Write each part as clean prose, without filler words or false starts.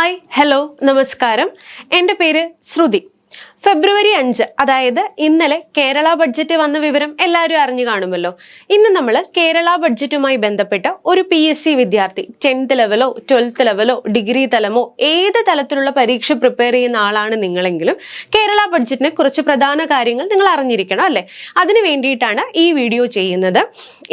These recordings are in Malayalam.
ഹായ് ഹലോ നമസ്കാരം. എൻ്റെ പേര് ശ്രുതി. ഫെബ്രുവരി 5 അതായത് ഇന്നലെ കേരള ബഡ്ജറ്റ് വന്ന വിവരം എല്ലാവരും അറിഞ്ഞു കാണുമല്ലോ. ഇന്ന് നമ്മൾ കേരള ബഡ്ജറ്റുമായി ബന്ധപ്പെട്ട ഒരു PSC വിദ്യാർത്ഥി 10th ലെവലോ 12th ലെവലോ ഡിഗ്രി തലമോ ഏത് തലത്തിലുള്ള പരീക്ഷ പ്രിപ്പയർ ചെയ്യുന്ന ആളാണ് നിങ്ങളെങ്കിലും കേരള ബഡ്ജറ്റിനെ കുറച്ച് പ്രധാന കാര്യങ്ങൾ നിങ്ങൾ അറിഞ്ഞിരിക്കണം അല്ലേ? അതിനു വേണ്ടിയിട്ടാണ് ഈ വീഡിയോ ചെയ്യുന്നത്.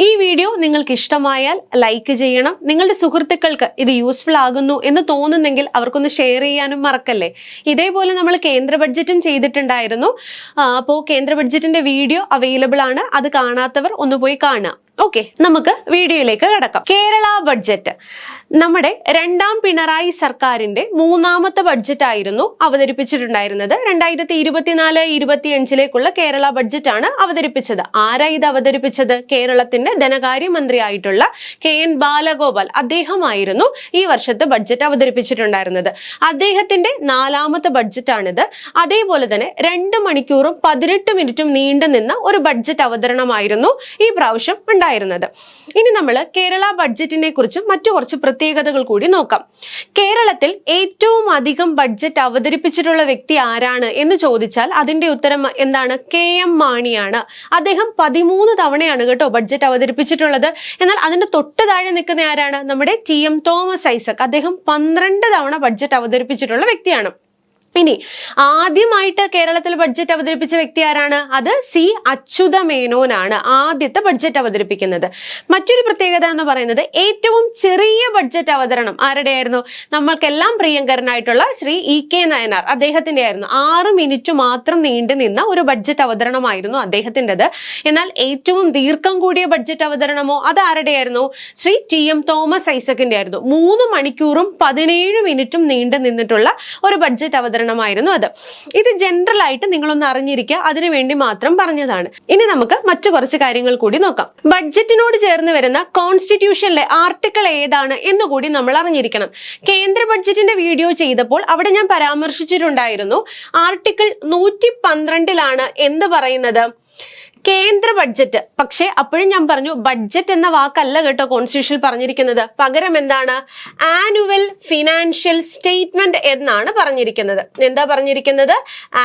ഈ വീഡിയോ നിങ്ങൾക്ക് ഇഷ്ടമായാൽ ലൈക്ക് ചെയ്യണം. നിങ്ങളുടെ സുഹൃത്തുക്കൾക്ക് ഇത് യൂസ്ഫുൾ ആകുന്നു എന്ന് തോന്നുന്നെങ്കിൽ അവർക്കൊന്ന് ഷെയർ ചെയ്യാനും മറക്കല്ലേ. ഇതേപോലെ നമ്മൾ കേന്ദ്ര ബഡ്ജറ്റും ചെയ്തിട്ടുണ്ടായിരുന്നു. അപ്പോൾ കേന്ദ്ര ബഡ്ജറ്റിന്റെ വീഡിയോ അവൈലബിൾ ആണ്. അത് കാണാത്തവർ ഒന്ന് പോയി കാണുക. ഓക്കെ, നമുക്ക് വീഡിയോയിലേക്ക് കടക്കാം. കേരള ബഡ്ജറ്റ് നമ്മുടെ രണ്ടാം പിണറായി സർക്കാരിന്റെ മൂന്നാമത്തെ ബഡ്ജറ്റ് ആയിരുന്നു അവതരിപ്പിച്ചിട്ടുണ്ടായിരുന്നത്. 2024-25 കേരള ബഡ്ജറ്റ് ആണ് അവതരിപ്പിച്ചത്. ആരാ ഇത് അവതരിപ്പിച്ചത്? കേരളത്തിന്റെ ധനകാര്യമന്ത്രിയായിട്ടുള്ള KN ബാലഗോപാൽ. അദ്ദേഹമായിരുന്നു ഈ വർഷത്തെ ബഡ്ജറ്റ് അവതരിപ്പിച്ചിട്ടുണ്ടായിരുന്നത്. അദ്ദേഹത്തിന്റെ 4ാമത്തെ ബഡ്ജറ്റ് ആണിത്. അതേപോലെ തന്നെ 2 മണിക്കൂറും 18 മിനിറ്റും നീണ്ടു നിന്ന ഒരു ബഡ്ജറ്റ് അവതരണമായിരുന്നു ഈ പ്രാവശ്യം ഉണ്ടായിരുന്നത്. ഇനി നമ്മൾ കേരള ബഡ്ജറ്റിനെ കുറിച്ച് മറ്റു കുറച്ച് പ്രത്യേകതകൾ കൂടി നോക്കാം. കേരളത്തിൽ ഏറ്റവും അധികം ബഡ്ജറ്റ് അവതരിപ്പിച്ചിട്ടുള്ള വ്യക്തി ആരാണ് എന്ന് ചോദിച്ചാൽ അതിന്റെ ഉത്തരം എന്താണ്? KM മാണിയാണ്. അദ്ദേഹം 13 തവണയാണ് കേട്ടോ ബഡ്ജറ്റ് അവതരിപ്പിച്ചിട്ടുള്ളത്. എന്നാൽ അതിന്റെ തൊട്ട് താഴെ നിൽക്കുന്ന ആരാണ്? നമ്മുടെ TM തോമസ് ഐസക്. അദ്ദേഹം 12 തവണ ബഡ്ജറ്റ് അവതരിപ്പിച്ചിട്ടുള്ള വ്യക്തിയാണ്. ഇനി ആദ്യമായിട്ട് കേരളത്തിൽ ബഡ്ജറ്റ് അവതരിപ്പിച്ച വ്യക്തി ആരാണ്? അത് C അച്യുതമേനോനാണ് ആദ്യത്തെ ബഡ്ജറ്റ് അവതരിപ്പിക്കുന്നത്. മറ്റൊരു പ്രത്യേകത എന്ന് പറയുന്നത് ഏറ്റവും ചെറിയ ബഡ്ജറ്റ് അവതരണം ആരുടെയായിരുന്നു? നമ്മൾക്കെല്ലാം പ്രിയങ്കരനായിട്ടുള്ള ശ്രീ EK നായനാർ. അദ്ദേഹത്തിന്റെ ആയിരുന്നു. 6 മിനിറ്റ് മാത്രം നീണ്ടു നിന്ന ഒരു ബഡ്ജറ്റ് അവതരണമായിരുന്നു അദ്ദേഹത്തിൻ്റെത്. എന്നാൽ ഏറ്റവും ദീർഘം കൂടിയ ബഡ്ജറ്റ് അവതരണമോ അത് ആരുടെയായിരുന്നു? ശ്രീ TM തോമസ് ഐസക്കിന്റെ ആയിരുന്നു. 3 മണിക്കൂറും 17 മിനിറ്റും നീണ്ടു നിന്നിട്ടുള്ള ഒരു ബഡ്ജറ്റ് അവതരണമായിരുന്നു അത്. ഇത് ജനറൽ ആയിട്ട് നിങ്ങളൊന്ന് അറിഞ്ഞിരിക്കുക, അതിനുവേണ്ടി മാത്രം പറഞ്ഞതാണ്. ഇനി നമുക്ക് മറ്റു കുറച്ച് കാര്യങ്ങൾ കൂടി നോക്കാം. ബഡ്ജറ്റിനോട് ചേർന്ന് വരുന്ന കോൺസ്റ്റിറ്റ്യൂഷനിലെ ആർട്ടിക്കിൾ ഏതാണ് എന്നുകൂടി നമ്മൾ അറിഞ്ഞിരിക്കണം. കേന്ദ്ര ബഡ്ജറ്റിന്റെ വീഡിയോ ചെയ്തപ്പോൾ അവിടെ ഞാൻ പരാമർശിച്ചിട്ടുണ്ടായിരുന്നു. ആർട്ടിക്കിൾ 112 എന്ത് പറയുന്നത്? കേന്ദ്ര ബഡ്ജറ്റ്. പക്ഷെ അപ്പോഴും ഞാൻ പറഞ്ഞു ബഡ്ജറ്റ് എന്ന വാക്കല്ല കേട്ടോ കോൺസ്റ്റിറ്റ്യൂഷനിൽ പറഞ്ഞിരിക്കുന്നത്. പകരം എന്താണ്? ആനുവൽ ഫിനാൻഷ്യൽ സ്റ്റേറ്റ്മെന്റ് എന്നാണ് പറഞ്ഞിരിക്കുന്നത്. എന്താ പറഞ്ഞിരിക്കുന്നത്?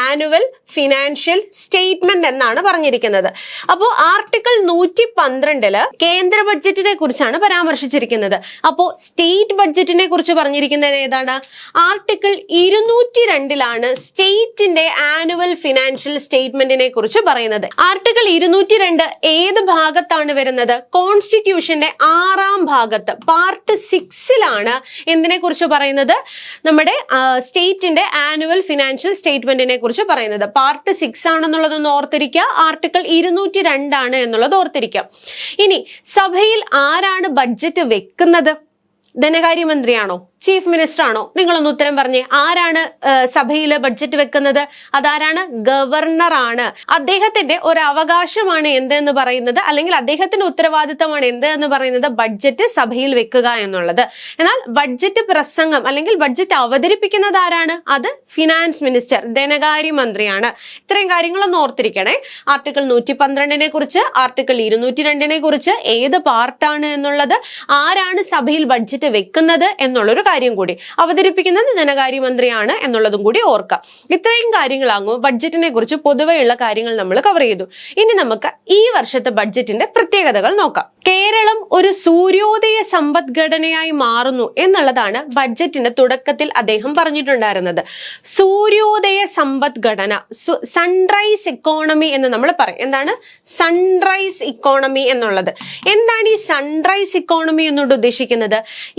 ആനുവൽ ഫിനാൻഷ്യൽ സ്റ്റേറ്റ്മെന്റ് എന്നാണ് പറഞ്ഞിരിക്കുന്നത്. അപ്പോൾ ആർട്ടിക്കിൾ 112 കേന്ദ്ര ബഡ്ജറ്റിനെ കുറിച്ചാണ് പരാമർശിച്ചിരിക്കുന്നത്. അപ്പോൾ സ്റ്റേറ്റ് ബഡ്ജറ്റിനെ കുറിച്ച് പറഞ്ഞിരിക്കുന്നത് ഏതാണ്? ആർട്ടിക്കിൾ 202 സ്റ്റേറ്റിന്റെ ആനുവൽ ഫിനാൻഷ്യൽ സ്റ്റേറ്റ്മെന്റിനെ കുറിച്ച് പറയുന്നത്. ആർട്ടിക്കിൾ 202 ഏത് ഭാഗത്താണ് വരുന്നത്? കോൺസ്റ്റിറ്റ്യൂഷന്റെ 6ാം ഭാഗത്ത് പാർട്ട് 6 എന്തിനെ കുറിച്ച് പറയുന്നത്? നമ്മുടെ സ്റ്റേറ്റിന്റെ ആനുവൽ ഫിനാൻഷ്യൽ സ്റ്റേറ്റ്മെന്റിനെ കുറിച്ച് പറയുന്നത്. പാർട്ട് 6 ആണെന്നുള്ളതൊന്ന് ഓർത്തിരിക്കുക. ആർട്ടിക്കിൾ 202 എന്നുള്ളത് ഓർത്തിരിക്കുക. ഇനി സഭയിൽ ആരാണ് ബഡ്ജറ്റ് വെക്കുന്നത്? ധനകാര്യമന്ത്രിയാണോ? ചീഫ് മിനിസ്റ്റർ ആണോ? നിങ്ങളൊന്ന് ഉത്തരം പറഞ്ഞേ. ആരാണ് സഭയില് ബഡ്ജറ്റ് വെക്കുന്നത്? അതാരാണ്? ഗവർണർ ആണ്. അദ്ദേഹത്തിന്റെ ഒരു അവകാശമാണ് എന്തെന്ന് പറയുന്നത്, അല്ലെങ്കിൽ അദ്ദേഹത്തിന്റെ ഉത്തരവാദിത്തമാണ് എന്തെന്ന് പറയുന്നത്? ബഡ്ജറ്റ് സഭയിൽ വെക്കുക എന്നുള്ളത്. എന്നാൽ ബഡ്ജറ്റ് പ്രസംഗം അല്ലെങ്കിൽ ബഡ്ജറ്റ് അവതരിപ്പിക്കുന്നത് ആരാണ്? അത് ഫിനാൻസ് മിനിസ്റ്റർ, ധനകാര്യമന്ത്രിയാണ്. ഇത്രയും കാര്യങ്ങളൊന്ന് ഓർത്തിരിക്കണേ. ആർട്ടിക്കിൾ 112 കുറിച്ച്, ആർട്ടിക്കിൾ 202 കുറിച്ച്, ഏത് പാർട്ടാണ് എന്നുള്ളത്, ആരാണ് സഭയിൽ ബഡ്ജറ്റ് വെക്കുന്നത് എന്നുള്ളൊരു കാര്യം കൂടി, അവതരിപ്പിക്കുന്നത് ധനകാര്യമന്ത്രിയാണ് എന്നുള്ളതും കൂടി ഓർക്കാം. ഇത്രയും കാര്യങ്ങളാകും ബഡ്ജറ്റിനെ കുറിച്ച് പൊതുവെയുള്ള കാര്യങ്ങൾ നമ്മൾ കവർ ചെയ്തു. ഇനി നമുക്ക് ഈ വർഷത്തെ ബഡ്ജറ്റിന്റെ പ്രത്യേകതകൾ നോക്കാം. കേരളം ഒരു സൂര്യോദയ സമ്പദ്ഘടനയായി മാറുന്നു എന്നുള്ളതാണ് ബഡ്ജറ്റിന്റെ തുടക്കത്തിൽ അദ്ദേഹം പറഞ്ഞിട്ടുണ്ടായിരുന്നത്. സൂര്യോദയ സമ്പദ്ഘടന, സൺറൈസ് ഇക്കോണമി എന്ന് നമ്മൾ പറയും. എന്താണ് സൺറൈസ് ഇക്കോണമി എന്നുള്ളത്? എന്താണ് ഈ സൺറൈസ് ഇക്കോണമി എന്നോട് ഉദ്ദേശിക്കുന്നത്?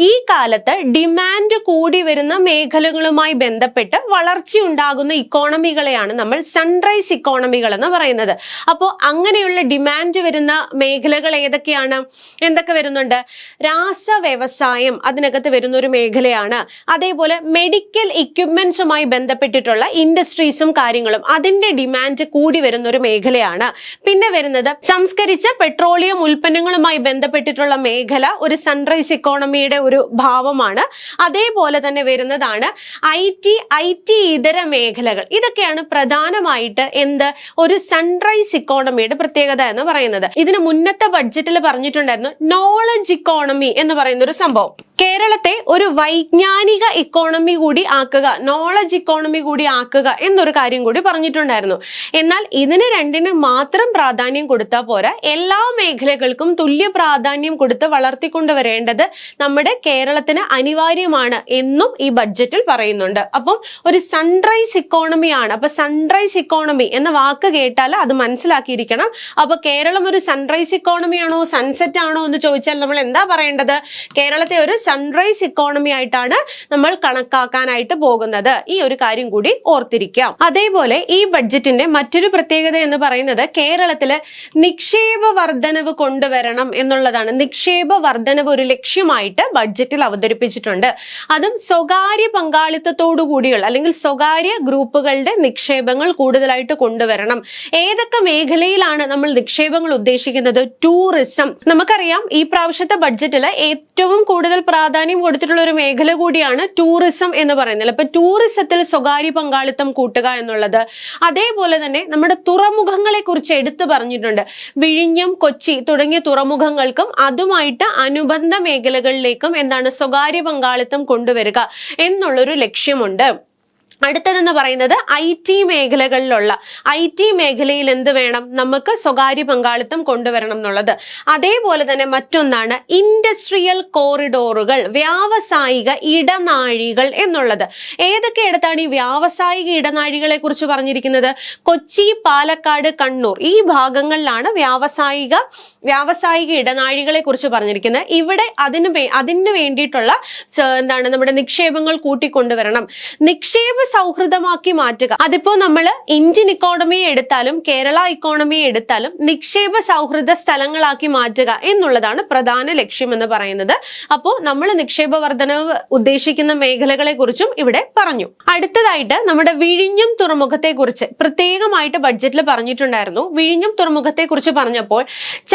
ഈ കാലത്ത് ഡിമാൻഡ് കൂടി വരുന്ന മേഖലകളുമായി ബന്ധപ്പെട്ട് വളർച്ചയുണ്ടാകുന്ന ഇക്കോണമികളെയാണ് നമ്മൾ സൺറൈസ് ഇക്കോണമികൾ എന്ന് പറയുന്നത്. അപ്പോൾ അങ്ങനെയുള്ള ഡിമാൻഡ് വരുന്ന മേഖലകൾ ഏതൊക്കെയാണ്? എന്തൊക്കെ വരുന്നുണ്ട്? രാസ വ്യവസായം അതിനകത്ത് വരുന്ന ഒരു മേഖലയാണ്. അതേപോലെ മെഡിക്കൽ ഇക്വിപ്മെന്റ്സുമായി ബന്ധപ്പെട്ടിട്ടുള്ള ഇൻഡസ്ട്രീസും കാര്യങ്ങളും അതിന്റെ ഡിമാൻഡ് കൂടി വരുന്ന ഒരു മേഖലയാണ്. പിന്നെ വരുന്നത് സംസ്കരിച്ച പെട്രോളിയം ഉൽപ്പന്നങ്ങളുമായി ബന്ധപ്പെട്ടിട്ടുള്ള മേഖല ഒരു സൺറൈസ് ഇക്കോണമിയുടെ ഒരു ഭാവമാണ്. അതേപോലെ തന്നെ വരുന്നതാണ് IT ഇതര മേഖലകൾ. ഇതൊക്കെയാണ് പ്രധാനമായിട്ട് ഒരു സൺറൈസ് ഇക്കോണമിയുടെ പ്രത്യേകത എന്ന് പറയുന്നത്. ഇതിന് മുന്നത്തെ ബഡ്ജറ്റിൽ പറഞ്ഞിട്ടുണ്ടായിരുന്നു നോളജ് ഇക്കോണമി എന്ന് പറയുന്ന ഒരു സംഭവം. കേരള കേരളത്തെ ഒരു വൈജ്ഞാനിക ഇക്കോണമി കൂടി ആക്കുക, നോളജ് ഇക്കോണമി കൂടി ആക്കുക എന്നൊരു കാര്യം കൂടി പറഞ്ഞിട്ടുണ്ടായിരുന്നു. എന്നാൽ ഇതിന് രണ്ടിനും മാത്രം പ്രാധാന്യം കൊടുത്താൽ പോരാ, എല്ലാ മേഖലകൾക്കും തുല്യ പ്രാധാന്യം കൊടുത്ത് വളർത്തിക്കൊണ്ടുവരേണ്ടത് നമ്മുടെ കേരളത്തിന് അനിവാര്യമാണ് എന്നും ഈ ബഡ്ജറ്റിൽ പറയുന്നുണ്ട്. അപ്പം ഒരു സൺറൈസ് ഇക്കോണമിയാണ്. അപ്പൊ സൺറൈസ് ഇക്കോണമി എന്ന വാക്ക് കേട്ടാൽ അത് മനസ്സിലാക്കിയിരിക്കണം. അപ്പൊ കേരളം ഒരു സൺറൈസ് ഇക്കോണമി ആണോ സൺസെറ്റ് ആണോ എന്ന് ചോദിച്ചാൽ നമ്മൾ എന്താ പറയേണ്ടത്? കേരളത്തെ ഒരു സൺറൈസ് ഇക്കോണമി ആയിട്ടാണ് നമ്മൾ കണക്കാക്കാനായിട്ട് പോകുന്നത്. ഈ ഒരു കാര്യം കൂടി ഓർത്തിരിക്കാം. അതേപോലെ ഈ ബഡ്ജറ്റിന്റെ മറ്റൊരു പ്രത്യേകത എന്ന് പറയുന്നത് കേരളത്തില് നിക്ഷേപ വർധനവ് കൊണ്ടുവരണം എന്നുള്ളതാണ്. നിക്ഷേപ വർധനവ് ഒരു ലക്ഷ്യമായിട്ട് ബഡ്ജറ്റിൽ അവതരിപ്പിച്ചിട്ടുണ്ട്. അതും സ്വകാര്യ പങ്കാളിത്തത്തോടു കൂടിയുള്ള അല്ലെങ്കിൽ സ്വകാര്യ ഗ്രൂപ്പുകളുടെ നിക്ഷേപങ്ങൾ കൂടുതലായിട്ട് കൊണ്ടുവരണം. ഏതൊക്കെ മേഖലയിലാണ് നമ്മൾ നിക്ഷേപങ്ങൾ ഉദ്ദേശിക്കുന്നത്? ടൂറിസം. നമുക്കറിയാം ഈ പ്രാവശ്യത്തെ ബഡ്ജറ്റിൽ ഏറ്റവും കൂടുതൽ പ്രാധാന്യം കൊടുത്തിട്ടുള്ള ഒരു മേഖല കൂടിയാണ് ടൂറിസം എന്ന് പറയുന്നത്. അപ്പൊ ടൂറിസത്തിൽ സ്വകാര്യ പങ്കാളിത്തം കൂട്ടുക എന്നുള്ളത്. അതേപോലെ തന്നെ നമ്മുടെ തുറമുഖങ്ങളെ കുറിച്ച് എടുത്തു പറഞ്ഞിട്ടുണ്ട്. വിഴിഞ്ഞം, കൊച്ചി തുടങ്ങിയ തുറമുഖങ്ങൾക്കും അതുമായിട്ട് അനുബന്ധ മേഖലകളിലേക്കും എന്താണ് സ്വകാര്യ പങ്കാളിത്തം കൊണ്ടുവരിക എന്നുള്ളൊരു ലക്ഷ്യമുണ്ട്. അടുത്തതെന്ന് പറയുന്നത് IT മേഖലകളിലുള്ള IT മേഖലയിൽ എന്ത് വേണം? നമുക്ക് സ്വകാര്യ പങ്കാളിത്തം കൊണ്ടുവരണം എന്നുള്ളത്. അതേപോലെ തന്നെ മറ്റൊന്നാണ് ഇൻഡസ്ട്രിയൽ കോറിഡോറുകൾ, വ്യാവസായിക ഇടനാഴികൾ എന്നുള്ളത്. ഏതൊക്കെ ഇടത്താണ് ഈ വ്യാവസായിക ഇടനാഴികളെ കുറിച്ച് പറഞ്ഞിരിക്കുന്നത്? കൊച്ചി, പാലക്കാട്, കണ്ണൂർ ഈ ഭാഗങ്ങളിലാണ് വ്യാവസായിക ഇടനാഴികളെ കുറിച്ച് പറഞ്ഞിരിക്കുന്നത്. ഇവിടെ അതിന് വേണ്ടിയിട്ടുള്ള എന്താണ് നമ്മുടെ നിക്ഷേപങ്ങൾ കൂട്ടിക്കൊണ്ടുവരണം. നിക്ഷേപ സൗഹൃദമാക്കി മാറ്റുക. അതിപ്പോ നമ്മൾ ഇന്ത്യൻ ഇക്കോണമിയെ എടുത്താലും കേരള ഇക്കോണമിയെ എടുത്താലും നിക്ഷേപ സൗഹൃദ സ്ഥലങ്ങളാക്കി മാറ്റുക എന്നുള്ളതാണ് പ്രധാന ലക്ഷ്യം എന്ന് പറയുന്നത്. അപ്പോ നമ്മൾ നിക്ഷേപ വർധനവ് ഉദ്ദേശിക്കുന്ന മേഖലകളെ കുറിച്ചും ഇവിടെ പറഞ്ഞു. അടുത്തതായിട്ട് നമ്മുടെ വിഴിഞ്ഞം തുറമുഖത്തെ കുറിച്ച് പ്രത്യേകമായിട്ട് ബഡ്ജറ്റിൽ പറഞ്ഞിട്ടുണ്ടായിരുന്നു. വിഴിഞ്ഞം തുറമുഖത്തെ കുറിച്ച് പറഞ്ഞപ്പോൾ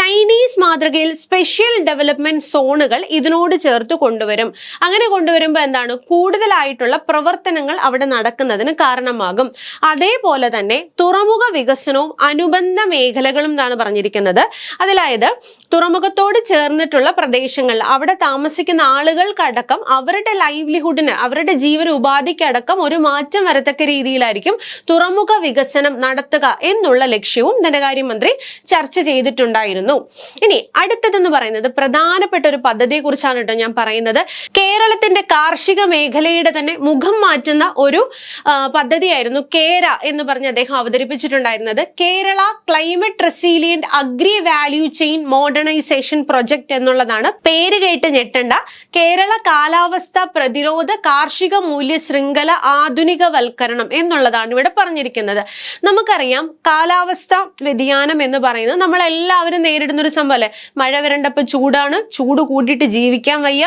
ചൈനീസ് മാതൃകയിൽ സ്പെഷ്യൽ ഡെവലപ്മെന്റ് സോണുകൾ ഇതിനോട് ചേർത്ത് കൊണ്ടുവരും. അങ്ങനെ കൊണ്ടുവരുമ്പോൾ എന്താണ്? കൂടുതലായിട്ടുള്ള പ്രവർത്തനങ്ങൾ അവിടെ നടക്കുന്നതിന് കാരണമാകും. അതേപോലെ തന്നെ തുറമുഖ വികസനവും അനുബന്ധ മേഖലകളും എന്നാണ് പറഞ്ഞിരിക്കുന്നത്. അതിലായത് തുറമുഖത്തോട് ചേർന്നിട്ടുള്ള പ്രദേശങ്ങളിൽ അവിടെ താമസിക്കുന്ന ആളുകൾക്കടക്കം അവരുടെ ലൈവ്ലിഹുഡിന്, അവരുടെ ജീവന ഉപാധിക്കടക്കം ഒരു മാറ്റം വരത്തക്ക രീതിയിലായിരിക്കും തുറമുഖ വികസനം നടത്തുക എന്നുള്ള ലക്ഷ്യവും ധനകാര്യമന്ത്രി ചർച്ച ചെയ്തിട്ടുണ്ടായിരുന്നു. ഇനി അടുത്തതെന്ന് പറയുന്നത് പ്രധാനപ്പെട്ട ഒരു പദ്ധതിയെ കുറിച്ചാണ് കേട്ടോ ഞാൻ പറയുന്നത്. കേരളത്തിന്റെ കാർഷിക മേഖലയുടെ തന്നെ മുഖം മാറ്റുന്ന ഒരു പദ്ധതിയായിരുന്നു കേര എന്ന് പറഞ്ഞ് അദ്ദേഹം അവതരിപ്പിച്ചിട്ടുണ്ടായിരുന്നത്. Kerala climate resilient agri value chain modernisation project എന്നുള്ളതാണ്. പേര് കേട്ട് ഞെട്ടണ്ട. കേരള കാലാവസ്ഥ പ്രതിരോധ കാർഷിക മൂല്യ ശൃംഖല ആധുനികവൽക്കരണം എന്നുള്ളതാണ് ഇവിടെ പറഞ്ഞിരിക്കുന്നത്. നമുക്കറിയാം കാലാവസ്ഥ വ്യതിയാനം എന്ന് പറയുന്നത് നമ്മളെല്ലാവരും നേരിടുന്ന ഒരു സംഭവം അല്ലെ. മഴ വരണ്ടപ്പോ ചൂടാണ്, ചൂട് കൂട്ടിയിട്ട് ജീവിക്കാൻ വയ്യ.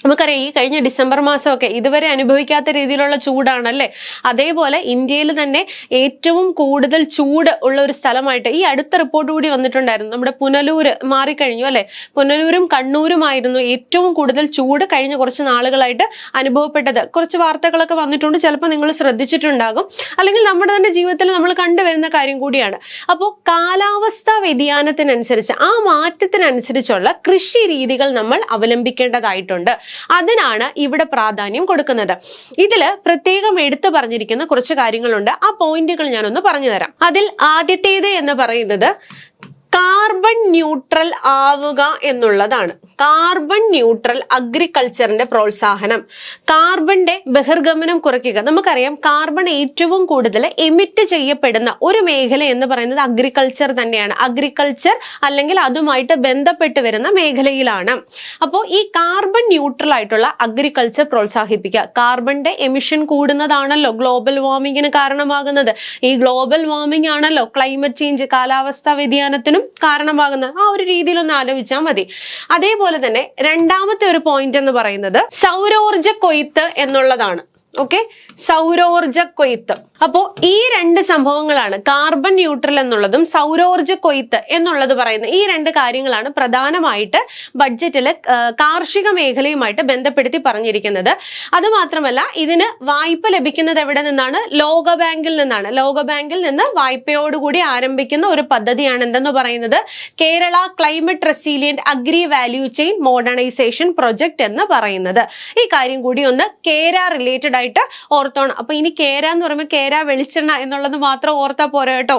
നമുക്കറിയാം ഈ കഴിഞ്ഞ ഡിസംബർ മാസമൊക്കെ ഇതുവരെ അനുഭവിക്കാത്ത രീതിയിലുള്ള ചൂടാണല്ലേ. അതേപോലെ ഇന്ത്യയിൽ തന്നെ ഏറ്റവും കൂടുതൽ ചൂട് ഉള്ള ഒരു സ്ഥലമായിട്ട് ഈ അടുത്ത റിപ്പോർട്ട് കൂടി വന്നിട്ടുണ്ടായിരുന്നു. നമ്മുടെ പുനലൂര് മാറിക്കഴിഞ്ഞു അല്ലെ. പുനലൂരും കണ്ണൂരുമായിരുന്നു ഏറ്റവും കൂടുതൽ ചൂട് കഴിഞ്ഞ കുറച്ച് നാളുകളായിട്ട് അനുഭവപ്പെട്ടത്. കുറച്ച് വാർത്തകളൊക്കെ വന്നിട്ടുണ്ട്, ചിലപ്പോൾ നിങ്ങൾ ശ്രദ്ധിച്ചിട്ടുണ്ടാകും, അല്ലെങ്കിൽ നമ്മുടെ തന്നെ ജീവിതത്തിൽ നമ്മൾ കണ്ടുവരുന്ന കാര്യം കൂടിയാണ്. അപ്പോൾ കാലാവസ്ഥാ വ്യതിയാനത്തിനനുസരിച്ച് ആ മാറ്റത്തിനനുസരിച്ചുള്ള കൃഷി രീതികൾ നമ്മൾ അവലംബിക്കേണ്ടതായിട്ടുണ്ട്. അതിനാണ് ഇവിടെ പ്രാധാന്യം കൊടുക്കുന്നത്. ഇതില് പ്രത്യേകം എടുത്തു പറഞ്ഞിരിക്കുന്ന കുറച്ച് കാര്യങ്ങളുണ്ട്. ആ പോയിന്റുകൾ ഞാനൊന്ന് പറഞ്ഞു തരാം. അതിൽ ആദ്യത്തേത് എന്ന് പറയുന്നത് കാർബൺ ന്യൂട്രൽ ആവുക എന്നുള്ളതാണ്. കാർബൺ ന്യൂട്രൽ അഗ്രികൾച്ചറിന്റെ പ്രോത്സാഹനം, കാർബണിന്റെ ബഹിർഗമനം കുറയ്ക്കുക. നമുക്കറിയാം കാർബൺ ഏറ്റവും കൂടുതൽ എമിറ്റ് ചെയ്യപ്പെടുന്ന ഒരു മേഖല എന്ന് പറയുന്നത് അഗ്രികൾച്ചർ തന്നെയാണ്. അഗ്രികൾച്ചർ അല്ലെങ്കിൽ അതുമായിട്ട് ബന്ധപ്പെട്ട് വരുന്ന മേഖലയിലാണ്. അപ്പോൾ ഈ കാർബൺ ന്യൂട്രൽ ആയിട്ടുള്ള അഗ്രികൾച്ചർ പ്രോത്സാഹിപ്പിക്കുക. കാർബണിന്റെ എമിഷൻ കൂടുന്നതാണല്ലോ ഗ്ലോബൽ വാർമിങ്ങിന് കാരണമാകുന്നത്. ഈ ഗ്ലോബൽ വാർമിംഗ് ആണല്ലോ ക്ലൈമറ്റ് ചേഞ്ച്, കാലാവസ്ഥാ വ്യതിയാനത്തിനും കാരണമാകുന്നത്. ആ ഒരു രീതിയിൽ ഒന്ന് ആലോചിച്ചാൽ മതി. അതേപോലെ തന്നെ രണ്ടാമത്തെ ഒരു പോയിന്റ് എന്ന് പറയുന്നത് സൗരോർജ കൊയ്ത്ത് എന്നുള്ളതാണ്. ഓക്കെ, സൗരോർജ കൊയ്ത്ത്. അപ്പോ ഈ രണ്ട് സംഭവങ്ങളാണ്, കാർബൺ ന്യൂട്രൽ എന്നുള്ളതും സൗരോർജ കൊയ്ത്ത് എന്നുള്ളത് പറയുന്ന ഈ രണ്ട് കാര്യങ്ങളാണ് പ്രധാനമായിട്ട് ബഡ്ജറ്റില് കാർഷിക മേഖലയുമായിട്ട് ബന്ധപ്പെടുത്തി പറഞ്ഞിരിക്കുന്നത്. അതുമാത്രമല്ല, ഇതിന് വായ്പ ലഭിക്കുന്നത് എവിടെ നിന്നാണ്? ലോകബാങ്കിൽ നിന്നാണ്. ലോകബാങ്കിൽ നിന്ന് വായ്പയോടുകൂടി ആരംഭിക്കുന്ന ഒരു പദ്ധതിയാണ് എന്തെന്ന് പറയുന്നത് Kerala climate resilient agri value chain modernisation project എന്ന് പറയുന്നത്. ഈ കാര്യം കൂടി ഒന്ന് കേര റിലേറ്റഡ് ആയിട്ട് ഓർത്തോണം. അപ്പൊ ഇനി കേര എന്ന് പറയുമ്പോൾ കേര വെളിച്ചെണ്ണ എന്നുള്ളത് മാത്രം ഓർത്താ പോരാ കേട്ടോ.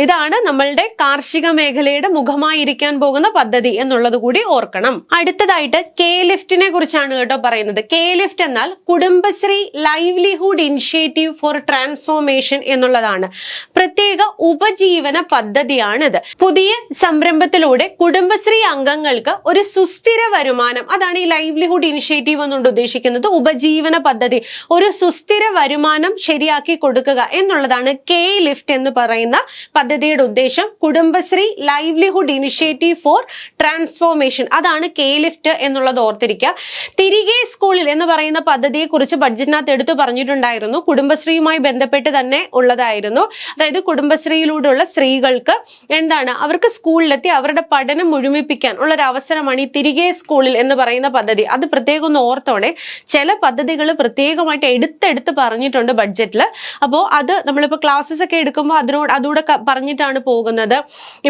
ഇതാണ് നമ്മളുടെ കാർഷിക മേഖലയുടെ മുഖമായിരിക്കാൻ പോകുന്ന പദ്ധതി എന്നുള്ളത് കൂടി ഓർക്കണം. അടുത്തതായിട്ട് കെ ലിഫ്റ്റിനെ കുറിച്ചാണ് കേട്ടോ പറയുന്നത്. കെ ലിഫ്റ്റ് എന്നാൽ Kudumbashree livelihood initiative four transformation എന്നുള്ളതാണ്. പ്രത്യേക ഉപജീവന പദ്ധതിയാണിത്. പുതിയ സംരംഭത്തിലൂടെ കുടുംബശ്രീ അംഗങ്ങൾക്ക് ഒരു സുസ്ഥിര വരുമാനം, അതാണ് ഈ ലൈവ്ലിഹുഡ് ഇനിഷ്യേറ്റീവ് എന്നുകൊണ്ട് ഉദ്ദേശിക്കുന്നത്. ഉപജീവന പദ്ധതി, ഒരു സുസ്ഥിര വരുമാനം ശരിയാക്കി കൊടുക്കുക എന്നുള്ളതാണ് കെ ലിഫ്റ്റ് എന്ന് പറയുന്ന പദ്ധതിയുടെ ഉദ്ദേശം. Kudumbashree livelihood initiative four transformation, അതാണ് കെ ലിഫ്റ്റ് എന്നുള്ളത് ഓർത്തിരിക്കുക. തിരികെ സ്കൂളിൽ എന്ന് പറയുന്ന പദ്ധതിയെ കുറിച്ച് ബഡ്ജറ്റിനകത്ത് എടുത്തു പറഞ്ഞിട്ടുണ്ടായിരുന്നു. കുടുംബശ്രീയുമായി ബന്ധപ്പെട്ട് തന്നെ ഉള്ളതായിരുന്നു. അതായത് കുടുംബശ്രീയിലൂടെയുള്ള സ്ത്രീകൾക്ക് എന്താണ്, അവർക്ക് സ്കൂളിലെത്തി അവരുടെ പഠനം മുഴുമിപ്പിക്കാൻ ഉള്ള ഒരു അവസരമാണ് ഈ തിരികെ സ്കൂളിൽ എന്ന് പറയുന്ന പദ്ധതി. അത് പ്രത്യേകം ഒന്ന് ഓർത്തോടെ. ചില പദ്ധതികൾ പ്രത്യേകമായിട്ട് എടുത്തെടുത്ത് പറഞ്ഞിട്ടുണ്ട് ബഡ്ജറ്റിൽ. അപ്പോൾ അത് നമ്മളിപ്പോൾ ക്ലാസ്സസ് ഒക്കെ എടുക്കുമ്പോൾ അതുകൂടെ പറഞ്ഞിട്ടാണ് പോകുന്നത്.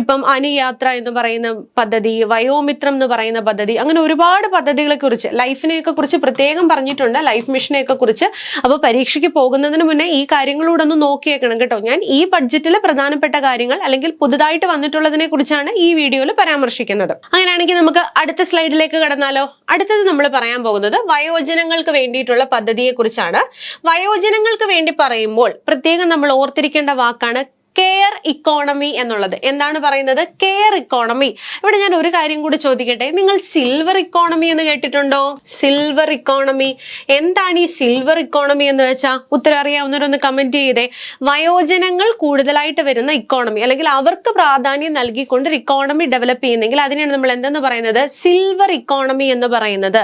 ഇപ്പം അനുയാത്ര എന്ന് പറയുന്ന പദ്ധതി, വയോമിത്രം എന്ന് പറയുന്ന പദ്ധതി, അങ്ങനെ ഒരുപാട് പദ്ധതികളെ കുറിച്ച്, ലൈഫിനെയൊക്കെ കുറിച്ച് പ്രത്യേകം പറഞ്ഞിട്ടുണ്ട്, ലൈഫ് മിഷനെയൊക്കെ കുറിച്ച്. അപ്പോൾ പരീക്ഷയ്ക്ക് പോകുന്നതിന് മുന്നേ ഈ കാര്യങ്ങളൂടെ ഒന്ന് നോക്കിയേക്കണം കേട്ടോ. ഞാൻ ഈ ബഡ്ജറ്റിലെ പ്രധാനപ്പെട്ട കാര്യങ്ങൾ അല്ലെങ്കിൽ പുതുതായിട്ട് വന്നിട്ടുള്ളതിനെ കുറിച്ചാണ് ഈ വീഡിയോയിൽ പരാമർശിക്കുന്നത്. അങ്ങനെയാണെങ്കിൽ നമുക്ക് അടുത്ത സ്ലൈഡിലേക്ക് കടന്നാലോ. അടുത്തത് നമ്മൾ പറയാൻ പോകുന്നത് വയോജനങ്ങൾക്ക് വേണ്ടിയിട്ടുള്ള പദ്ധതിയെ കുറിച്ചാണ്. വയോജനങ്ങൾക്ക് വേണ്ടി പറയുമ്പോൾ പ്രത്യേകം നമ്മൾ ഓർത്തിരിക്കേണ്ട വാക്കാണ് കെയർ ഇക്കോണമി എന്നുള്ളത്. എന്താണ് പറയുന്നത്? Care economy. ഇവിടെ ഞാൻ ഒരു കാര്യം കൂടി ചോദിക്കട്ടെ, നിങ്ങൾ സിൽവർ ഇക്കോണമി എന്ന് കേട്ടിട്ടുണ്ടോ? സിൽവർ ഇക്കോണമി എന്താണ്? ഈ സിൽവർ ഇക്കോണമി എന്ന് വെച്ചാൽ ഉത്തരം അറിയാവുന്നവരൊന്ന് കമന്റ് ചെയ്തേ. വയോജനങ്ങൾ കൂടുതലായിട്ട് വരുന്ന ഇക്കോണമി, അല്ലെങ്കിൽ അവർക്ക് പ്രാധാന്യം നൽകിക്കൊണ്ട് ഒരു ഇക്കോണമി ഡെവലപ്പ് ചെയ്യുന്നെങ്കിൽ അതിനാണ് നമ്മൾ എന്തെന്ന് പറയുന്നത്? സിൽവർ ഇക്കോണമി എന്ന് പറയുന്നത്.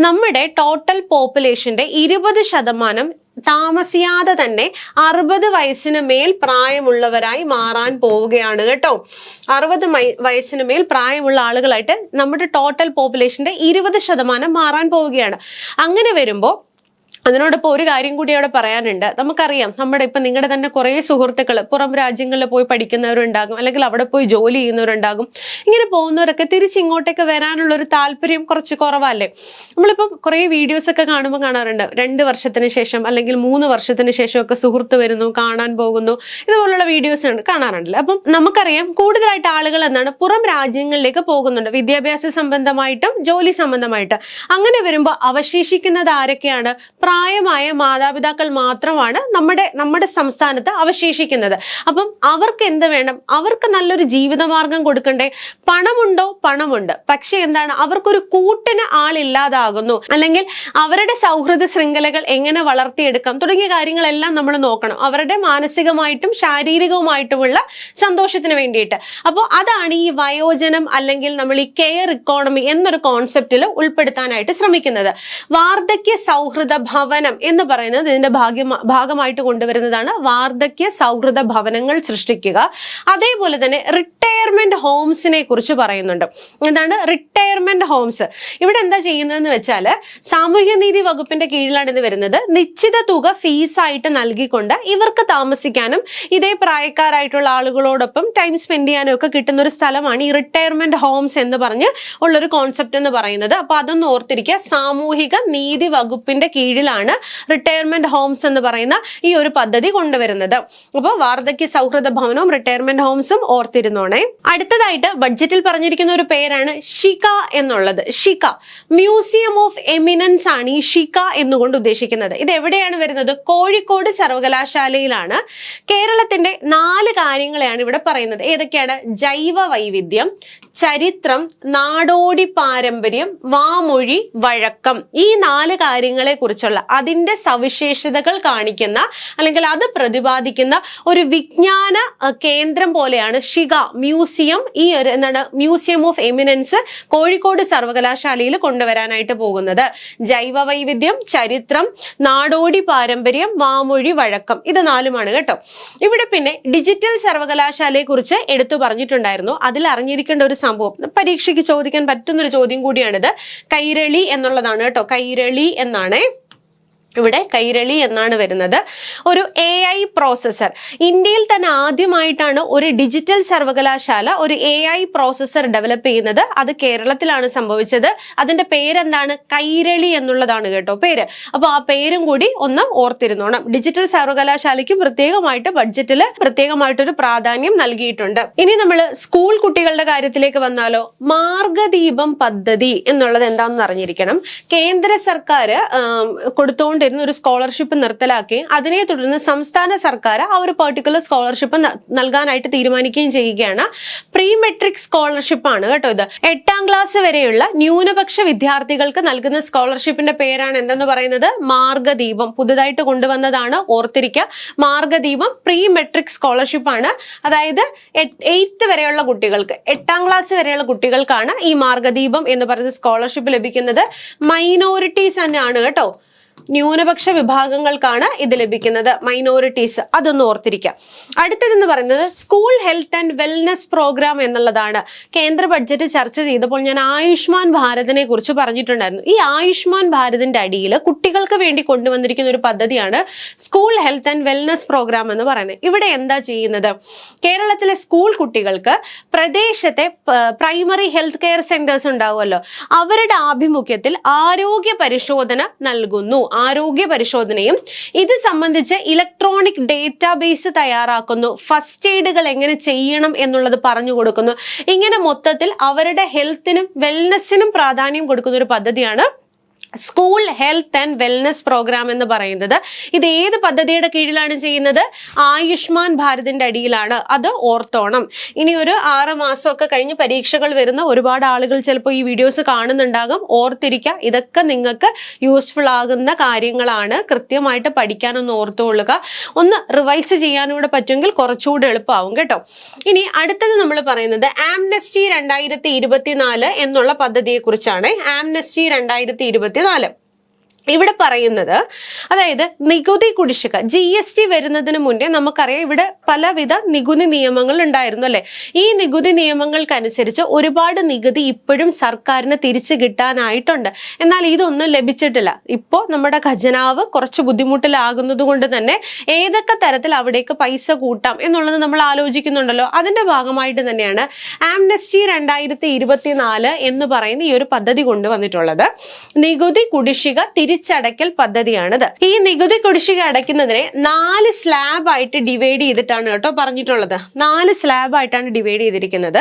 നമ്മുടെ ടോട്ടൽ പോപ്പുലേഷന്റെ 20% താമസിയാതെ തന്നെ 60 വയസ്സിന് മേൽ പ്രായമുള്ളവരായി മാറാൻ പോവുകയാണ് കേട്ടോ. 60 വയസ്സിന് മേൽ പ്രായമുള്ള ആളുകളായിട്ട് നമ്മുടെ ടോട്ടൽ പോപ്പുലേഷന്റെ 20% മാറാൻ പോവുകയാണ്. അങ്ങനെ വരുമ്പോൾ അതിനോടൊപ്പം ഒരു കാര്യം കൂടി അവിടെ പറയാനുണ്ട്. നമുക്കറിയാം, നമ്മുടെ ഇപ്പൊ നിങ്ങളുടെ തന്നെ കുറെ സുഹൃത്തുക്കൾ പുറം രാജ്യങ്ങളിൽ പോയി പഠിക്കുന്നവരുണ്ടാകും, അല്ലെങ്കിൽ അവിടെ പോയി ജോലി ചെയ്യുന്നവരുണ്ടാകും. ഇങ്ങനെ പോകുന്നവരൊക്കെ തിരിച്ച് ഇങ്ങോട്ടേക്ക് വരാനുള്ള ഒരു താല്പര്യം കുറച്ച് കുറവല്ലേ? നമ്മളിപ്പം കുറെ വീഡിയോസ് ഒക്കെ കാണുമ്പോൾ കാണാറുണ്ട്, 2 വർഷത്തിന് ശേഷം അല്ലെങ്കിൽ 3 വർഷത്തിന് ശേഷം ഒക്കെ സുഹൃത്ത് വരുന്നു, കാണാൻ പോകുന്നു, ഇതുപോലുള്ള വീഡിയോസ് കാണാറുണ്ടല്ലോ. അപ്പം നമുക്കറിയാം കൂടുതലായിട്ട് ആളുകൾ എന്താണ് പുറം രാജ്യങ്ങളിലേക്ക് പോകുന്നുണ്ട്, വിദ്യാഭ്യാസ സംബന്ധമായിട്ടും ജോലി സംബന്ധമായിട്ട്. അങ്ങനെ വരുമ്പോൾ അവശേഷിക്കുന്നത് ആരൊക്കെയാണ്? പ്രായമായ മാതാപിതാക്കൾ മാത്രമാണ് നമ്മുടെ സംസ്ഥാനത്ത് അവശേഷിക്കുന്നത്. അപ്പം അവർക്ക് എന്ത് വേണം? അവർക്ക് നല്ലൊരു ജീവിതമാർഗം കൊടുക്കണ്ടേ? പണമുണ്ടോ? പണമുണ്ട്. പക്ഷെ എന്താണ്, അവർക്കൊരു കൂട്ടിന് ആളില്ലാതാകുന്നു, അല്ലെങ്കിൽ അവരുടെ സൗഹൃദ ശൃംഖലകൾ എങ്ങനെ വളർത്തിയെടുക്കാം തുടങ്ങിയ കാര്യങ്ങളെല്ലാം നമ്മൾ നോക്കണം, അവരുടെ മാനസികമായിട്ടും ശാരീരികവുമായിട്ടുമുള്ള സന്തോഷത്തിന് വേണ്ടിയിട്ട്. അപ്പോൾ അതാണ് ഈ വയോജനം അല്ലെങ്കിൽ നമ്മൾ ഈ കെയർ ഇക്കോണമി എന്നൊരു കോൺസെപ്റ്റിൽ ഉൾപ്പെടുത്താനായിട്ട് ശ്രമിക്കുന്നത്. വാർദ്ധക്യ സൗഹൃദ ഭവനം എന്ന് പറയുന്നത് ഇതിന്റെ ഭാഗമായിട്ട് കൊണ്ടുവരുന്നതാണ്. വാർദ്ധക്യ സൗഹൃദ ഭവനങ്ങൾ സൃഷ്ടിക്കുക. അതേപോലെ തന്നെ റിട്ടയർമെന്റ് ഹോംസിനെ കുറിച്ച് പറയുന്നുണ്ട്. എന്താണ് റിട്ടയർമെന്റ് ഹോംസ്? ഇവിടെ എന്താ ചെയ്യുന്നതെന്ന് വെച്ചാൽ സാമൂഹ്യനീതി വകുപ്പിന്റെ കീഴിലാണ് ഇത് വരുന്നത്. നിശ്ചിത തുക ഫീസായിട്ട് നൽകിക്കൊണ്ട് ഇവർക്ക് താമസിക്കാനും ഇതേ പ്രായക്കാരായിട്ടുള്ള ആളുകളോടൊപ്പം ടൈം സ്പെൻഡ് ചെയ്യാനും ഒക്കെ കിട്ടുന്ന ഒരു സ്ഥലമാണ് ഈ റിട്ടയർമെന്റ് ഹോംസ് എന്ന് പറഞ്ഞ് ഉള്ളൊരു കോൺസെപ്റ്റ് എന്ന് പറയുന്നത്. അപ്പൊ അതൊന്ന് ഓർത്തിരിക്കുക. സാമൂഹിക നീതി വകുപ്പിന്റെ കീഴിലാണ് റിട്ടയർമെന്റ് ഹോംസ് എന്ന് പറയുന്ന ഈ ഒരു പദ്ധതി കൊണ്ടുവരുന്നത്. അപ്പോൾ വാർദ്ധക്യ സൗഹൃദ ഭവനവും റിട്ടയർമെന്റ് ഹോംസും ഓർത്തിരുന്നോണേ. അടുത്തതായിട്ട് ബഡ്ജറ്റിൽ പറഞ്ഞിരിക്കുന്ന ഒരു പേരാണ് ഷിക എന്നുള്ളത്. ഷിക മ്യൂസിയം ഓഫ് എമിനൻസ് ആണ് ഈ ഷിക എന്നുകൊണ്ട് ഉദ്ദേശിക്കുന്നത്. ഇത് എവിടെയാണ് വരുന്നത്? കോഴിക്കോട് സർവകലാശാലയിലാണ്. കേരളത്തിന്റെ 4 കാര്യങ്ങളെയാണ് ഇവിടെ പറയുന്നത്. ഏതൊക്കെയാണ്? ജൈവ വൈവിധ്യം, ചരിത്രം, നാടോടി പാരമ്പര്യം, വാമൊഴി, വഴക്കം. ഈ 4 കാര്യങ്ങളെ കുറിച്ചുള്ള അതിന്റെ സവിശേഷതകൾ കാണിക്കുന്ന അല്ലെങ്കിൽ അത് പ്രതിപാദിക്കുന്ന ഒരു വിജ്ഞാന കേന്ദ്രം പോലെയാണ് ഷിക മ്യൂസിയം. ഈ ഒരു എന്താണ് മ്യൂസിയം ഓഫ് എമിനൻസ് കോഴിക്കോട് സർവകലാശാലയിൽ കൊണ്ടുവരാനായിട്ട് പോകുന്നത്. ജൈവ വൈവിധ്യം, ചരിത്രം, നാടോടി പാരമ്പര്യം, വാമൊഴി, വഴക്കം, ഇത് 4 കേട്ടോ. ഇവിടെ പിന്നെ ഡിജിറ്റൽ സർവകലാശാലയെ കുറിച്ച് എടുത്തു പറഞ്ഞിട്ടുണ്ടായിരുന്നു. അതിൽ അറിഞ്ഞിരിക്കേണ്ട ഒരു സംഭവം, പരീക്ഷയ്ക്ക് ചോദിക്കാൻ പറ്റുന്നൊരു ചോദ്യം കൂടിയാണിത്. കൈരളി എന്നുള്ളതാണ് കേട്ടോ. കൈരളി എന്നാണ് ഇവിടെ, കൈരളി എന്നാണ് വരുന്നത്. ഒരു AI പ്രോസസർ, ഇന്ത്യയിൽ തന്നെ ആദ്യമായിട്ടാണ് ഒരു ഡിജിറ്റൽ സർവകലാശാല ഒരു AI പ്രോസസർ ഡെവലപ്പ് ചെയ്യുന്നത്. അത് കേരളത്തിലാണ് സംഭവിച്ചത്. അതിന്റെ പേരെന്താണ്? കൈരളി എന്നുള്ളതാണ് കേട്ടോ പേര്. അപ്പൊ ആ പേരും കൂടി ഒന്ന് ഓർത്തിരുന്നോണം. ഡിജിറ്റൽ സർവകലാശാലയ്ക്ക് പ്രത്യേകമായിട്ട് ബഡ്ജറ്റിൽ പ്രത്യേകമായിട്ടൊരു പ്രാധാന്യം നൽകിയിട്ടുണ്ട്. ഇനി നമ്മൾ സ്കൂൾ കുട്ടികളുടെ കാര്യത്തിലേക്ക് വന്നാലോ, മാർഗദീപം പദ്ധതി എന്നുള്ളത് എന്താണെന്ന് അറിഞ്ഞിരിക്കണം. കേന്ദ്ര സർക്കാർ കൊടുത്തുകൊണ്ട് ഒരു സ്കോളർഷിപ്പ് നിർത്തലാക്കി അതിനെ തുടർന്ന് സംസ്ഥാന സർക്കാർ ആ ഒരു പെർട്ടിക്കുലർ സ്കോളർഷിപ്പ് നൽകാനായിട്ട് തീരുമാനിക്കുകയും ചെയ്യുകയാണ്. പ്രീ മെട്രിക് സ്കോളർഷിപ്പ് ആണ് കേട്ടോ ഇത്. 8ാം ക്ലാസ് വരെയുള്ള ന്യൂനപക്ഷ വിദ്യാർത്ഥികൾക്ക് നൽകുന്ന സ്കോളർഷിപ്പിന്റെ പേരാണ് എന്തെന്ന് പറയുന്നത്? മാർഗദീപം. പുതുതായിട്ട് കൊണ്ടുവന്നതാണ്, ഓർത്തിരിക്കുക. മാർഗദീപം പ്രീ മെട്രിക് സ്കോളർഷിപ്പ് ആണ്. അതായത് 8th വരെയുള്ള കുട്ടികൾക്ക്, 8ാം ക്ലാസ് വരെയുള്ള കുട്ടികൾക്കാണ് ഈ മാർഗദീപം എന്ന് പറയുന്ന സ്കോളർഷിപ്പ് ലഭിക്കുന്നത്. മൈനോറിറ്റീസ് തന്നെയാണ് കേട്ടോ, ന്യൂനപക്ഷ വിഭാഗങ്ങൾക്കാണ് ഇത് ലഭിക്കുന്നത്. മൈനോറിറ്റീസ്, അതൊന്ന് ഓർത്തിരിക്കാം. അടുത്തതെന്ന് പറയുന്നത് school health and wellness programme എന്നുള്ളതാണ്. കേന്ദ്ര ബഡ്ജറ്റ് ചർച്ച ചെയ്തപ്പോൾ ഞാൻ ആയുഷ്മാൻ ഭാരതിനെ കുറിച്ച് പറഞ്ഞിട്ടുണ്ടായിരുന്നു. ഈ ആയുഷ്മാൻ ഭാരതിന്റെ അടിയിൽ കുട്ടികൾക്ക് വേണ്ടി കൊണ്ടുവന്നിരിക്കുന്ന ഒരു പദ്ധതിയാണ് school health and wellness programme എന്ന് പറയുന്നത്. ഇവിടെ എന്താ ചെയ്യുന്നത്? കേരളത്തിലെ സ്കൂൾ കുട്ടികൾക്ക് പ്രദേശത്തെ പ്രൈമറി ഹെൽത്ത് കെയർ സെന്റേഴ്സ് ഉണ്ടാവുമല്ലോ, അവരുടെ ആഭിമുഖ്യത്തിൽ ആരോഗ്യ പരിശോധന നൽകുന്നു. ആരോഗ്യ പരിശോധനയും ഇത് സംബന്ധിച്ച് ഇലക്ട്രോണിക് ഡേറ്റാബേസ് തയ്യാറാക്കുന്നു. ഫസ്റ്റ് എയ്ഡുകൾ എങ്ങനെ ചെയ്യണം എന്നുള്ളത് പറഞ്ഞു കൊടുക്കുന്നു. ഇങ്ങനെ മൊത്തത്തിൽ അവരുടെ ഹെൽത്തിനും വെൽനെസ്സിനും പ്രാധാന്യം കൊടുക്കുന്ന ഒരു പദ്ധതിയാണ് school health and wellness programme എന്ന് പറയുന്നത്. ഇത് ഏത് പദ്ധതിയുടെ കീഴിലാണ് ചെയ്യുന്നത്? ആയുഷ്മാൻ ഭാരതിന്റെ അടിയിലാണ്. അത് ഓർത്തോണം. ഇനി ഒരു 6 മാസമൊക്കെ കഴിഞ്ഞ് പരീക്ഷകൾ വരുന്ന ഒരുപാട് ആളുകൾ ചിലപ്പോൾ ഈ വീഡിയോസ് കാണുന്നുണ്ടാകും. ഓർത്തിരിക്കുക, ഇതൊക്കെ നിങ്ങൾക്ക് യൂസ്ഫുൾ ആകുന്ന കാര്യങ്ങളാണ്. കൃത്യമായിട്ട് പഠിക്കാനൊന്ന് ഓർത്തുകൊള്ളുക. ഒന്ന് റിവൈസ് ചെയ്യാനൂടെ പറ്റുമെങ്കിൽ കുറച്ചുകൂടി എളുപ്പമാവും കേട്ടോ. ഇനി അടുത്തത് നമ്മൾ പറയുന്നത് ആംനസ്റ്റി 2024 എന്നുള്ള പദ്ധതിയെ കുറിച്ചാണ്. ആംനസ്റ്റി 2024 ഇവിടെ പറയുന്നത്, അതായത് നികുതി കുടിശ്ശിക, GST വരുന്നതിന് മുന്നേ നമുക്കറിയാം ഇവിടെ പലവിധ നികുതി നിയമങ്ങൾ ഉണ്ടായിരുന്നു അല്ലെ. ഈ നികുതി നിയമങ്ങൾക്കനുസരിച്ച് ഒരുപാട് നികുതി ഇപ്പോഴും സർക്കാരിന് തിരിച്ചു കിട്ടാനായിട്ടുണ്ട്. എന്നാൽ ഇതൊന്നും ലഭിച്ചിട്ടില്ല. ഇപ്പോ നമ്മുടെ ഖജനാവ് കുറച്ച് ബുദ്ധിമുട്ടിലാകുന്നത് കൊണ്ട് തന്നെ ഏതൊക്കെ തരത്തിൽ അവിടേക്ക് പൈസ കൂട്ടാം എന്നുള്ളത് നമ്മൾ ആലോചിക്കുന്നുണ്ടല്ലോ. അതിന്റെ ഭാഗമായിട്ട് തന്നെയാണ് ആംനസ്റ്റി 2024 എന്ന് പറയുന്ന ഈ ഒരു പദ്ധതി കൊണ്ടുവന്നിട്ടുള്ളത്. നികുതി കുടിശ്ശിക തിരിച്ചടയ്ക്കൽ പദ്ധതിയാണിത്. ഈ നികുതി കുടിശ്ശിക അടയ്ക്കുന്നതിനെ 4 സ്ലാബ് ആയിട്ട് ഡിവൈഡ് ചെയ്തിട്ടാണ് കേട്ടോ പറഞ്ഞിട്ടുള്ളത്. 4 സ്ലാബ് ആയിട്ടാണ് ഡിവൈഡ് ചെയ്തിരിക്കുന്നത്.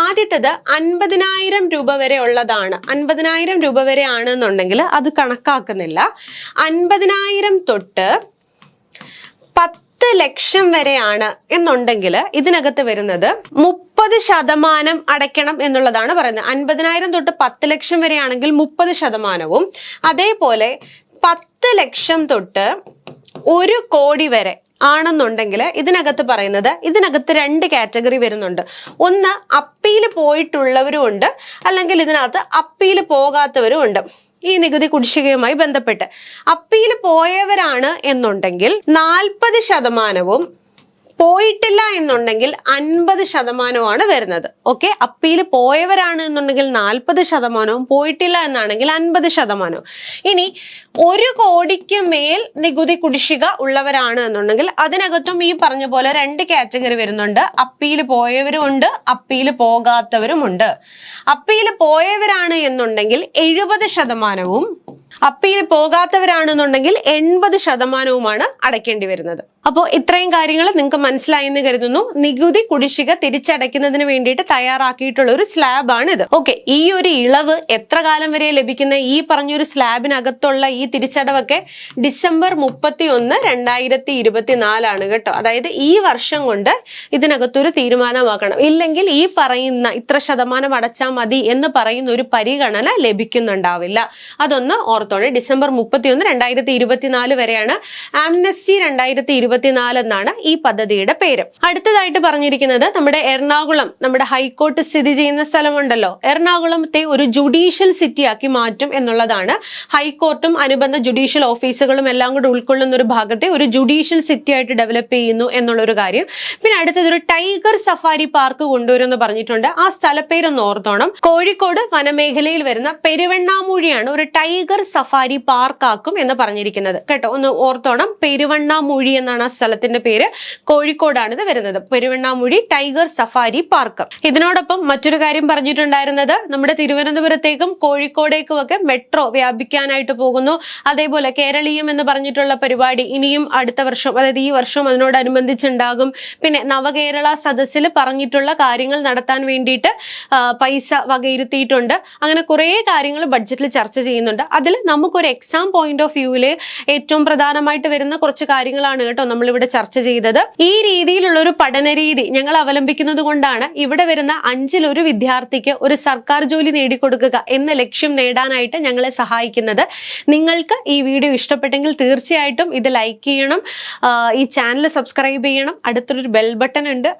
ആദ്യത്തേത് 50,000 രൂപ വരെ ഉള്ളതാണ്. 50,000 രൂപ വരെ ആണെന്നുണ്ടെങ്കിൽ അത് കണക്കാക്കുന്നില്ല. 50,000 തൊട്ട് 10 ലക്ഷം വരെയാണ് എന്നുണ്ടെങ്കിൽ ഇതിനകത്ത് വരുന്നത് 30% അടയ്ക്കണം എന്നുള്ളതാണ് പറയുന്നത്. 50,000 തൊട്ട് 10 ലക്ഷം വരെയാണെങ്കിൽ 30%, അതേപോലെ 10 ലക്ഷം തൊട്ട് 1 കോടി വരെ ആണെന്നുണ്ടെങ്കിൽ ഇതിനകത്ത് പറയുന്നത്, ഇതിനകത്ത് 2 കാറ്റഗറി വരുന്നുണ്ട്. ഒന്ന് അപ്പീൽ പോയിട്ടുള്ളവരും ഉണ്ട്, അല്ലെങ്കിൽ ഇതിനകത്ത് അപ്പീൽ പോകാത്തവരും ഉണ്ട്. ഈ നികുതി കുടിശ്ശികയുമായി ബന്ധപ്പെട്ട് അപ്പീൽ പോയവരാണ് എന്നുണ്ടെങ്കിൽ 40%, പോയിട്ടില്ല എന്നുണ്ടെങ്കിൽ 50% വരുന്നത്. ഓക്കെ, അപ്പീൽ പോയവരാണ് എന്നുണ്ടെങ്കിൽ 40%, പോയിട്ടില്ല എന്നാണെങ്കിൽ 50%. ഇനി 1 കോടിക്ക് മേൽ നികുതി കുടിശ്ശിക ഉള്ളവരാണ് എന്നുണ്ടെങ്കിൽ അതിനകത്തും ഈ പറഞ്ഞ പോലെ 2 കാറ്റഗറി വരുന്നുണ്ട്. അപ്പീൽ പോയവരും ഉണ്ട്, അപ്പീൽ പോകാത്തവരുമുണ്ട്. അപ്പീൽ പോയവരാണ് എന്നുണ്ടെങ്കിൽ 70%, അപ്പീൽ പോകാത്തവരാണെന്നുണ്ടെങ്കിൽ 80% അടയ്ക്കേണ്ടി വരുന്നത്. അപ്പോൾ ഇത്രയും കാര്യങ്ങൾ നിങ്ങൾക്ക് മനസ്സിലായെന്ന് കരുതുന്നു. നികുതി കുടിശ്ശിക തിരിച്ചടയ്ക്കുന്നതിന് വേണ്ടിയിട്ട് തയ്യാറാക്കിയിട്ടുള്ള ഒരു സ്ലാബ് ആണ് ഇത്. ഓക്കെ, ഈ ഒരു ഇളവ് എത്ര കാലം വരെ ലഭിക്കുന്ന ഈ പറഞ്ഞൊരു സ്ലാബിനകത്തുള്ള ഈ തിരിച്ചടവൊക്കെ ഡിസംബർ 31, 2024 ആണ് കേട്ടോ. അതായത് ഈ വർഷം കൊണ്ട് ഇതിനകത്തൊരു തീരുമാനമാക്കണം. ഇല്ലെങ്കിൽ ഈ പറയുന്ന ഇത്ര ശതമാനം അടച്ചാൽ മതി എന്ന് പറയുന്ന ഒരു പരിഗണന ലഭിക്കുന്നുണ്ടാവില്ല. അതൊന്ന് ഓർത്ത് ഓർത്തോണം. ഡിസംബർ 31, 2024 വരെയാണ്. ആംനസ്റ്റി 2024 എന്നാണ് ഈ പദ്ധതിയുടെ പേര്. അടുത്തതായിട്ട് പറഞ്ഞിരിക്കുന്നത് നമ്മുടെ എറണാകുളം, നമ്മുടെ ഹൈക്കോർട്ട് സ്ഥിതി ചെയ്യുന്ന സ്ഥലമുണ്ടല്ലോ, എറണാകുളത്തെ ഒരു ജുഡീഷ്യൽ സിറ്റി ആക്കി മാറ്റും എന്നുള്ളതാണ്. ഹൈക്കോർട്ടും അനുബന്ധ ജുഡീഷ്യൽ ഓഫീസുകളും എല്ലാം കൂടെ ഉൾക്കൊള്ളുന്ന ഒരു ഭാഗത്തെ ഒരു ജുഡീഷ്യൽ സിറ്റി ആയിട്ട് ഡെവലപ്പ് ചെയ്യുന്നു എന്നുള്ളൊരു കാര്യം. പിന്നെ അടുത്തത് ഒരു ടൈഗർ സഫാരി പാർക്ക് കൊണ്ടുവരുമെന്ന് പറഞ്ഞിട്ടുണ്ട്. ആ സ്ഥലപ്പേരൊന്ന് ഓർത്തോണം. കോഴിക്കോട് വനമേഖലയിൽ വരുന്ന പെരുവണ്ണാമൂഴിയാണ് ഒരു ടൈഗർ സഫാരി പാർക്ക് ആക്കും എന്ന് പറഞ്ഞിരിക്കുന്നത് കേട്ടോ. ഒന്ന് ഓർത്തോണം, പെരുവണ്ണാമൂഴി എന്നാണ് ആ സ്ഥലത്തിന്റെ പേര്. കോഴിക്കോടാണ് ഇത് വരുന്നത്. Peruvannamuzhi tiger safari park. ഇതിനോടൊപ്പം മറ്റൊരു കാര്യം പറഞ്ഞിട്ടുണ്ടായിരുന്നത്, നമ്മുടെ തിരുവനന്തപുരത്തേക്കും കോഴിക്കോടേക്കും ഒക്കെ മെട്രോ വ്യാപിക്കാനായിട്ട് പോകുന്നു. അതേപോലെ കേരളീയം എന്ന് പറഞ്ഞിട്ടുള്ള പരിപാടി ഇനിയും അടുത്ത വർഷം, അതായത് ഈ വർഷം അതിനോടനുബന്ധിച്ചുണ്ടാകും. പിന്നെ നവകേരള സദസ്സിൽ പറഞ്ഞിട്ടുള്ള കാര്യങ്ങൾ നടത്താൻ വേണ്ടിയിട്ട് പൈസ വകയിരുത്തിയിട്ടുണ്ട്. അങ്ങനെ കുറെ കാര്യങ്ങൾ ബഡ്ജറ്റിൽ ചർച്ച ചെയ്യുന്നുണ്ട്. അതിൽ നമുക്കൊരു എക്സാം പോയിന്റ് ഓഫ് വ്യൂവില് ഏറ്റവും പ്രധാനമായിട്ട് വരുന്ന കുറച്ച് കാര്യങ്ങളാണ് കേട്ടോ നമ്മളിവിടെ ചർച്ച ചെയ്തത്. ഈ രീതിയിലുള്ള ഒരു പഠന രീതി ഞങ്ങൾ അവലംബിക്കുന്നത് കൊണ്ടാണ് ഇവിടെ വരുന്ന 5-ൽ 1 വിദ്യാർത്ഥിക്ക് ഒരു സർക്കാർ ജോലി നേടിക്കൊടുക്കുക എന്ന ലക്ഷ്യം നേടാനായിട്ട് ഞങ്ങളെ സഹായിക്കുന്നത്. നിങ്ങൾക്ക് ഈ വീഡിയോ ഇഷ്ടപ്പെട്ടെങ്കിൽ തീർച്ചയായിട്ടും ഇത് ലൈക്ക് ചെയ്യണം, ഈ ചാനൽ സബ്സ്ക്രൈബ് ചെയ്യണം. അടുത്തൊരു ബെൽ ബട്ടൺ ഉണ്ട്,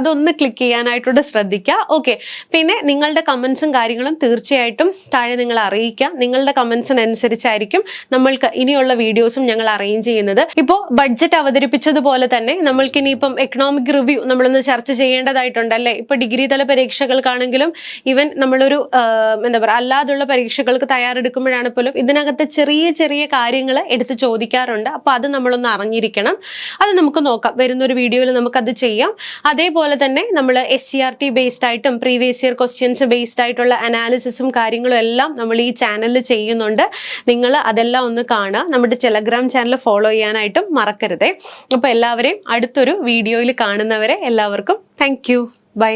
അതൊന്ന് ക്ലിക്ക് ചെയ്യാനായിട്ടൂടെ ശ്രദ്ധിക്കുക. ഓക്കെ, പിന്നെ നിങ്ങളുടെ കമന്റ്സും കാര്യങ്ങളും തീർച്ചയായിട്ടും താഴെ നിങ്ങൾ അറിയിക്കുക. നിങ്ങളുടെ കമന്റ്സിനനുസരിച്ചായിരിക്കും നമ്മൾക്ക് ഇനിയുള്ള വീഡിയോസും ഞങ്ങൾ അറേഞ്ച് ചെയ്യുന്നത്. ഇപ്പോൾ ബഡ്ജറ്റ് അവതരിപ്പിച്ചതുപോലെ തന്നെ നമ്മൾക്ക് ഇനിയിപ്പം എക്കണോമിക് റിവ്യൂ നമ്മളൊന്ന് ചർച്ച ചെയ്യേണ്ടതായിട്ടുണ്ടല്ലേ. ഇപ്പൊ ഡിഗ്രി തല പരീക്ഷകൾക്കാണെങ്കിലും ഈവൻ നമ്മളൊരു എന്താ പറയുക അല്ലാതുള്ള പരീക്ഷകൾക്ക് തയ്യാറെടുക്കുമ്പോഴാണ് പോലും ഇതിനകത്ത് ചെറിയ ചെറിയ കാര്യങ്ങൾ എടുത്ത് ചോദിക്കാറുണ്ട്. അപ്പൊ അത് നമ്മളൊന്ന് അറിഞ്ഞിരിക്കണം. അത് നമുക്ക് നോക്കാം, വരുന്നൊരു വീഡിയോയിൽ നമുക്കത് ചെയ്യാം. അതേപോലെ തന്നെ നമ്മൾ SCRT ബേസ്ഡ് ആയിട്ടും പ്രീവിയസ് ഇയർ ക്വസ്റ്റ്യൻസ് ബേസ്ഡ് ആയിട്ടുള്ള അനാലിസിസും കാര്യങ്ങളും എല്ലാം നമ്മൾ ഈ ചാനലിൽ ചെയ്യുന്നുണ്ട്. നിങ്ങൾ അതെല്ലാം ഒന്ന് കാണുക. നമ്മുടെ ടെലഗ്രാം ചാനൽ ഫോളോ ചെയ്യാനായിട്ടും മറക്കരുതേ. അപ്പൊ എല്ലാവരെയും അടുത്തൊരു വീഡിയോയിൽ കാണുന്നവരെ എല്ലാവർക്കും താങ്ക് യു. ബൈ.